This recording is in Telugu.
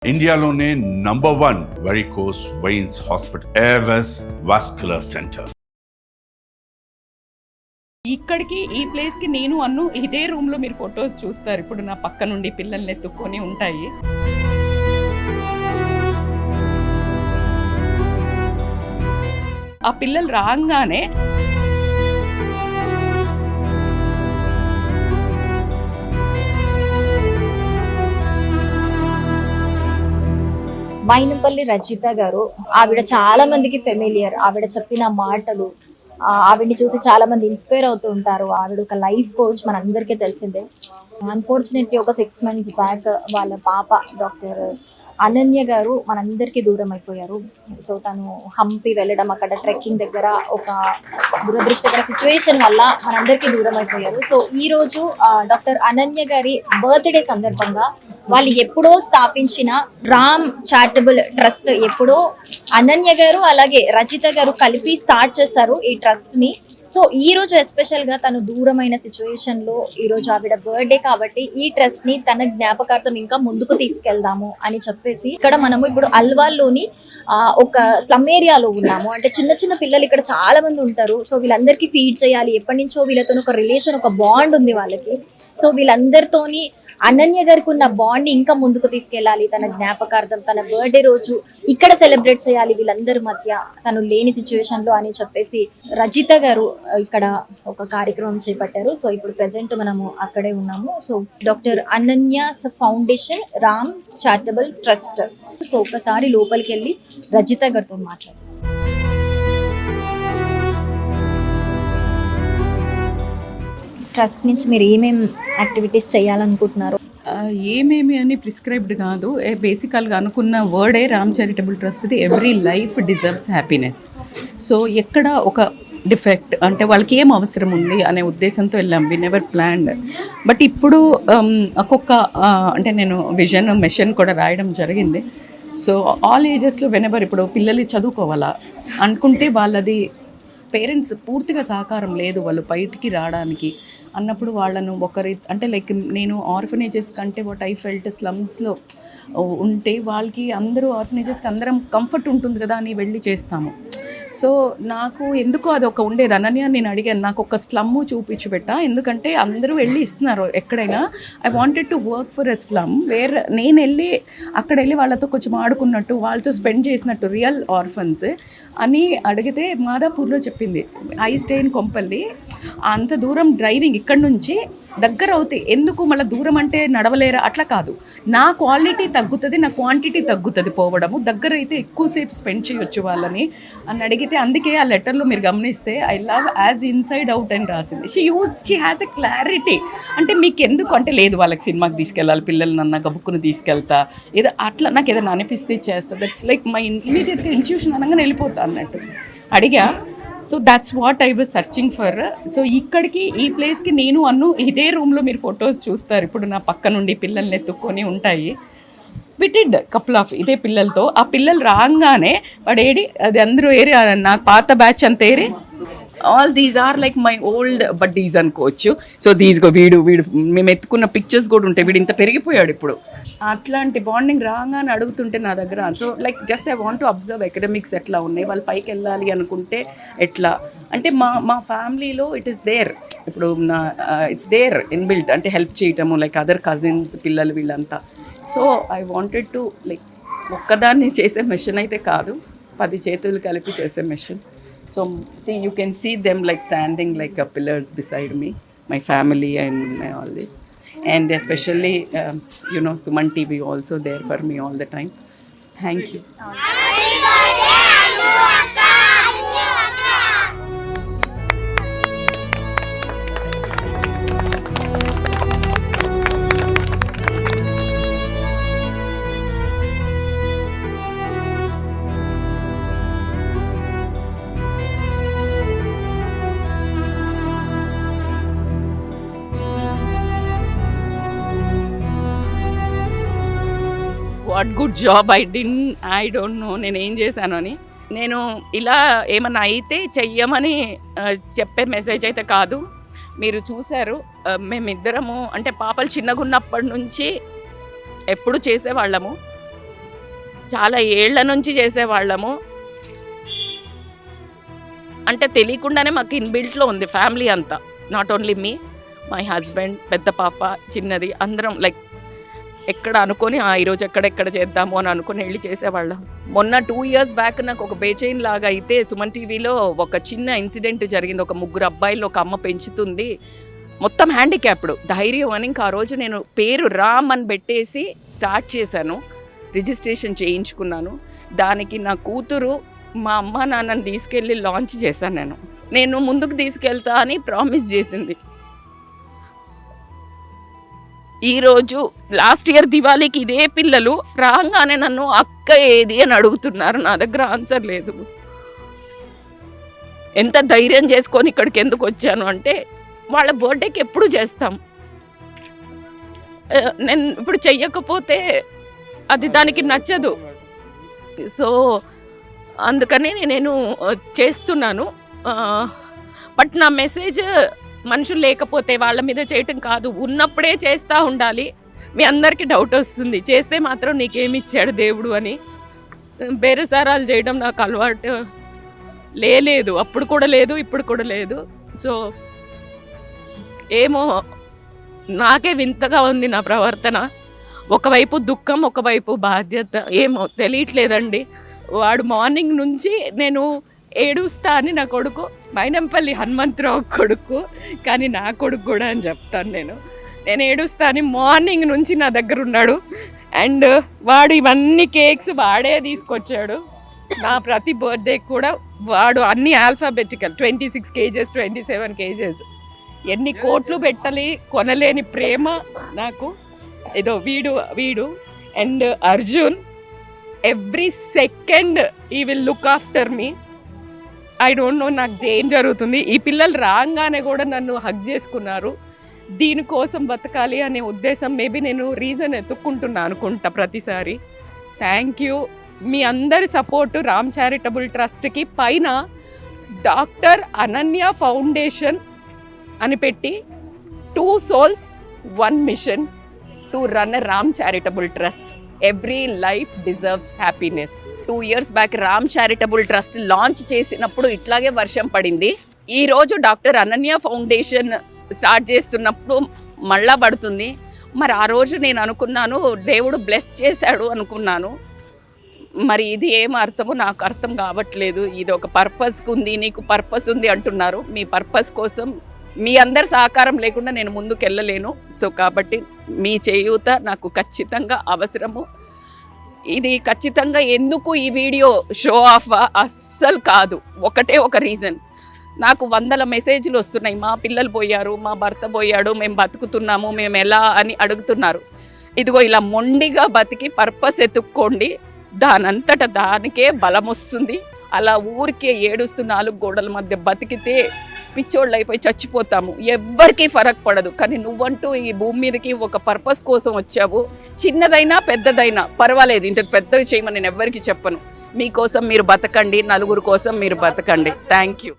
ఇండియాలోనే #1 varicose veins hospital Avis vascular centre. ఇక్కడికి ఈ ప్లేస్కి నేను అన్ను ఇదే రూమ్లో మీరు ఫొటోస్ చూస్తారు. ఇప్పుడు నా పక్క నుండి పిల్లల్ని ఎత్తుక్కొని ఉంటాయి. ఆ పిల్లలు రాగానే మైనంపల్లి రజిత గారు, ఆవిడ చాలా మందికి ఫెమిలియర్. ఆవిడ చెప్పిన మాటలు, ఆవిడని చూసి చాలా మంది ఇన్స్పైర్ అవుతూ ఉంటారు. ఆవిడ ఒక లైఫ్ కోచ్, మనందరికీ తెలిసిందే. అన్ఫార్చునేట్లీ ఒక 6 months బ్యాక్ వాళ్ళ పాప డాక్టర్ అనన్య గారు మనందరికీ దూరం అయిపోయారు. సో తను హంపి వెళ్ళడం, అక్కడ ట్రెక్కింగ్ దగ్గర ఒక దురదృష్టకర సిచ్యువేషన్ వల్ల మనందరికీ దూరం అయిపోయారు. సో ఈ రోజు డాక్టర్ అనన్య గారి బర్త్డే సందర్భంగా వాళ్ళు ఎప్పుడో స్థాపించిన రామ్ చారిటబుల్ ట్రస్ట్, ఎప్పుడో అనన్య గారు అలాగే రజిత గారు కలిపి స్టార్ట్ చేశారు ఈ ట్రస్ట్ ని. సో ఈ రోజు ఎస్పెషల్ గా తను దూరమైన సిచ్యువేషన్ లో ఈ రోజు ఆవిడ బర్త్డే కాబట్టి ఈ ట్రస్ట్ ని తన జ్ఞాపకార్థం ఇంకా ముందుకు తీసుకెళ్దాము అని చెప్పేసి ఇక్కడ మనము ఇప్పుడు అల్వాల్లోని ఒక స్లమ్ ఏరియాలో ఉన్నాము. అంటే చిన్న చిన్న పిల్లలు ఇక్కడ చాలా మంది ఉంటారు. సో వీళ్ళందరికీ ఫీడ్ చేయాలి. ఎప్పటి నుంచో వీళ్ళతో ఒక రిలేషన్, ఒక బాండ్ ఉంది వాళ్ళకి. సో వీళ్ళందరితోని అనన్య గారికి ఉన్న బాండ్ ని ఇంకా ముందుకు తీసుకెళ్ళాలి. తన జ్ఞాపకార్థం తన బర్త్డే రోజు ఇక్కడ సెలబ్రేట్ చేయాలి వీళ్ళందరి మధ్య, తను లేని సిచ్యువేషన్ లో అని చెప్పేసి రజిత గారు ఇక్కడ ఒక కార్యక్రమం చేపట్టారు. సో ఇప్పుడు ప్రెసెంట్ మనము అక్కడే ఉన్నాము. So doctor Ananya foundation Ram charitable trust. So ఒకసారి లోపలికి వెళ్ళి రజిత గారితో మాట్లాడారు. ట్రస్ట్ నుంచి మీరు ఏమేమి యాక్టివిటీస్ చేయాలనుకుంటున్నారు? ఏమేమి అని ప్రిస్క్రైబ్డ్ కాదు, బేసికల్గా అనుకున్న వర్డే రామ్ చారిటబుల్ ట్రస్ట్ది. Every life deserves happiness. So ఎక్కడ ఒక డిఫెక్ట్ అంటే వాళ్ళకి ఏం అవసరం ఉంది అనే ఉద్దేశంతో వెళ్ళాం. We never planned. బట్ ఇప్పుడు ఒక్కొక్క అంటే నేను విజన్ మిషన్ కూడా రాయడం జరిగింది. సో ఆల్ ఏజెస్లో వెనెవర్ ఇప్పుడు పిల్లలు చదువుకోవాలా అనుకుంటే వాళ్ళది పేరెంట్స్ పూర్తిగా సహకారం లేదు వాళ్ళు బయటికి రావడానికి అన్నప్పుడు వాళ్ళను ఒకరి అంటే లైక్ నేను ఆర్ఫనేజెస్ కంటే వాట్ ఐ ఫెల్ట్ స్లమ్స్లో ఉంటే వాళ్ళకి అందరూ ఆర్ఫనేజెస్కి అందరం కంఫర్ట్ ఉంటుంది కదా అని వెళ్ళి చేస్తాము. సో నాకు ఎందుకో అది ఒక ఉండేది. అనన్య నేను అడిగాను, నాకు ఒక స్లమ్ చూపించి పెట్టా, ఎందుకంటే అందరూ వెళ్ళి ఇస్తున్నారు ఎక్కడైనా. I wanted to work for a slum where నేను వెళ్ళి అక్కడ వెళ్ళి వాళ్ళతో కొంచెం ఆడుకున్నట్టు, వాళ్ళతో స్పెండ్ చేసినట్టు, రియల్ ఆర్ఫన్స్ అని అడిగితే మాదాపూర్లో చెప్పింది. I stay in Kompally. అంత దూరం డ్రైవింగ్ ఇక్కడ నుంచి దగ్గర అవుతాయి, ఎందుకు మళ్ళీ దూరం అంటే నడవలేరా అట్లా కాదు. నా క్వాలిటీ తగ్గుతుంది, నా క్వాంటిటీ తగ్గుతుంది పోవడము. దగ్గర అయితే ఎక్కువసేపు స్పెండ్ చేయొచ్చు వాళ్ళని అని అడిగితే, అందుకే ఆ లెటర్లో మీరు గమనిస్తే I love as inside out అని రాసింది. She has a clarity. అంటే మీకు ఎందుకు అంటే లేదు వాళ్ళకి సినిమాకి తీసుకెళ్ళాలి, పిల్లలు నన్ను గబుక్కుని తీసుకెళ్తా, ఏదో అట్లా నాకు ఏదైనా అనిపిస్తే చేస్తా. దట్స్ లైక్ మై ఇమీడియట్గా ఇన్స్టిట్యూషన్ అనగానే వెళ్ళిపోతా అన్నట్టు అడిగా. So that's what I was searching for. So ఇక్కడికి ఈ ప్లేస్కి నేను అన్ను ఇదే రూమ్లో మీరు ఫొటోస్ చూస్తారు. ఇప్పుడు నా పక్క నుండి పిల్లల్ని ఎత్తుక్కొని ఉంటాయి. విటిడ్ కపుల్ ఆఫ్ ఇదే పిల్లలతో. ఆ పిల్లలు రాగానే వాడు ఏడి అది అందరూ ఏరి నాకు పాత బ్యాచ్ అంత ఏరి all these are like my old buddies అనుకోవచ్చు. సో దీస్ వీడు మేము ఎత్తుకున్న పిక్చర్స్ కూడా ఉంటాయి. వీడు ఇంత పెరిగిపోయాడు ఇప్పుడు. అట్లాంటి బాండింగ్ రాగానే అడుగుతుంటే నా దగ్గర. So like just I want to observe academics ఎట్లా ఉన్నాయి, వాళ్ళు పైకి వెళ్ళాలి అనుకుంటే ఎట్లా అంటే మా ఫ్యామిలీలో ఇట్ ఈస్ దేర్. ఇప్పుడు నా ఇట్స్ దేర్ ఇన్బిల్ట్ అంటే హెల్ప్ చేయటము, లైక్ అదర్ కజిన్స్ పిల్లలు వీళ్ళంతా. So I wanted to like ఒక్కదాన్ని చేసే మెషిన్ అయితే కాదు, 10 చేతులు కలిపి చేసే machine. So see, you can see them like standing like pillars beside me, my family and all this. And especially, Suman TV also there for me all the time. Thank you. What good job I don't know నేను ఏం చేశాను అని. నేను ఇలా ఏమన్నా అయితే చెయ్యమని చెప్పే మెసేజ్ అయితే కాదు. మీరు చూశారు మేమిద్దరము అంటే పాపలు చిన్నగా ఉన్నప్పటి నుంచి ఎప్పుడు చేసేవాళ్ళము. చాలా ఏళ్ల నుంచి చేసేవాళ్ళము. అంటే తెలియకుండానే మాకు ఇన్బిల్ట్లో ఉంది ఫ్యామిలీ అంతా. Not only me, my husband, పెద్ద పాప, చిన్నది, అందరం లైక్ ఎక్కడ అనుకొని ఈరోజు ఎక్కడెక్కడ చేద్దాము అని అనుకుని వెళ్ళి చేసేవాళ్ళం. మొన్న 2 years బ్యాక్ నాకు ఒక బేచైన్ లాగా అయితే సుమన్ టీవీలో ఒక చిన్న ఇన్సిడెంట్ జరిగింది. ఒక 3 అబ్బాయిలు ఒక అమ్మ పెంచుతుంది, మొత్తం హ్యాండిక్యాప్డ్. ధైర్యం అని ఇంకా ఆ రోజు నేను పేరు రామ్ అని పెట్టేసి స్టార్ట్ చేశాను, రిజిస్ట్రేషన్ చేయించుకున్నాను. దానికి నా కూతురు మా అమ్మ నాన్నని తీసుకెళ్ళి లాంచ్ చేశాను. నేను ముందుకు తీసుకెళ్తా అని ప్రామిస్ చేసింది. ఈరోజు లాస్ట్ ఇయర్ దివాళీకి ఇదే పిల్లలు రాగానే నన్ను అక్క ఏది అని అడుగుతున్నారు. నా దగ్గర ఆన్సర్ లేదు. ఎంత ధైర్యం చేసుకొని ఇక్కడికి ఎందుకు వచ్చాను అంటే వాళ్ళ బర్త్డేకి ఎప్పుడు చేస్తాం, నేను ఇప్పుడు చెయ్యకపోతే అది దానికి నచ్చదు. సో అందుకని నేను చేస్తున్నాను. బట్ నా మెసేజ్ మనుషులు లేకపోతే వాళ్ళ మీద చేయటం కాదు, ఉన్నప్పుడే చేస్తూ ఉండాలి. మీ అందరికీ డౌట్ వస్తుంది, చేస్తే మాత్రం నీకేమి ఇచ్చాడు దేవుడు అని. బేరసారాలు చేయడం నాకు అలవాటు లేదు, అప్పుడు కూడా లేదు, ఇప్పుడు కూడా లేదు. సో ఏమో నాకే వింతగా ఉంది నా ప్రవర్తన. ఒకవైపు దుఃఖం, ఒకవైపు బాధ్యత, ఏమో తెలియట్లేదండి. వాడు మార్నింగ్ నుంచి నేను ఏడుస్తా అని నా కొడుకు, మైనంపల్లి హనుమంతరావు కొడుకు, కానీ నా కొడుకు కూడా అని చెప్తాను నేను ఏడుస్తా అని మార్నింగ్ నుంచి నా దగ్గర ఉన్నాడు. అండ్ వాడు ఇవన్నీ కేక్స్ వాడే తీసుకొచ్చాడు. నా ప్రతి బర్త్డేకి కూడా వాడు అన్ని ఆల్ఫాబెటికల్ 26 kgs 27 kgs, ఎన్ని కోట్లు పెట్టాలి కొనలేని ప్రేమ నాకు. ఏదో వీడు అండ్ అర్జున్ ఎవ్రీ సెకండ్ ఈ will look after me. I don't know నాకు ఏం జరుగుతుంది. ఈ పిల్లలు రాగానే కూడా నన్ను హగ్ చేసుకున్నారు. దీనికోసం బతకాలి అనే ఉద్దేశం, మేబీ నేను రీజన్ ఎత్తుక్కుంటున్నా అనుకుంటా ప్రతిసారి. Thank you. మీ అందరి సపోర్టు రామ్ చారిటబుల్ ట్రస్ట్కి పైన డాక్టర్ అనన్య ఫౌండేషన్ అని పెట్టి 2 souls 1 mission to run a Ram charitable trust. Every life deserves happiness. 2 years back Ram charitable trust launch చేసినప్పుడు ఇట్లాగే వర్షం పడింది. ఈరోజు డాక్టర్ అనన్య ఫౌండేషన్ స్టార్ట్ చేస్తున్నప్పుడు మళ్ళా పడుతుంది. మరి ఆ రోజు నేను అనుకున్నాను దేవుడు బ్లెస్ చేశాడు అనుకున్నాను. మరి ఇది ఏం అర్థమో నాకు అర్థం కావట్లేదు. ఇది ఒక పర్పస్కి ఉంది, నీకు పర్పస్ ఉంది అంటున్నారు. మీ పర్పస్ కోసం మీ అందరి సహకారం లేకుండా నేను ముందుకు వెళ్ళలేను. సో కాబట్టి మీ చేయూత నాకు ఖచ్చితంగా అవసరము. ఇది ఖచ్చితంగా ఎందుకు ఈ వీడియో షో ఆఫ్ అస్సలు కాదు, ఒకటే ఒక రీజన్. నాకు 100 మెసేజ్లు వస్తున్నాయి, మా పిల్లలు పోయారు, మా భర్త పోయాడు, మేము బతుకుతున్నాము, మేము ఎలా అని అడుగుతున్నారు. ఇదిగో ఇలా మొండిగా బతికి పర్పస్ ఎత్తుక్కోండి, దానంతట దానికే బలం వస్తుంది. అలా ఊరికే ఏడుస్తూ 4 గోడల మధ్య బతికితే పిచ్చోళ్ళు అయిపోయి చచ్చిపోతాము, ఎవ్వరికీ ఫరక్ పడదు. కానీ నువ్వంటూ ఈ భూమి మీదకి ఒక పర్పస్ కోసం వచ్చావు. చిన్నదైనా పెద్దదైనా పర్వాలేదు, ఇంత పెద్దగా చేయమని నేను ఎవ్వరికి చెప్పను. మీకోసం మీరు బతకండి, నలుగురు కోసం మీరు బతకండి. Thank you.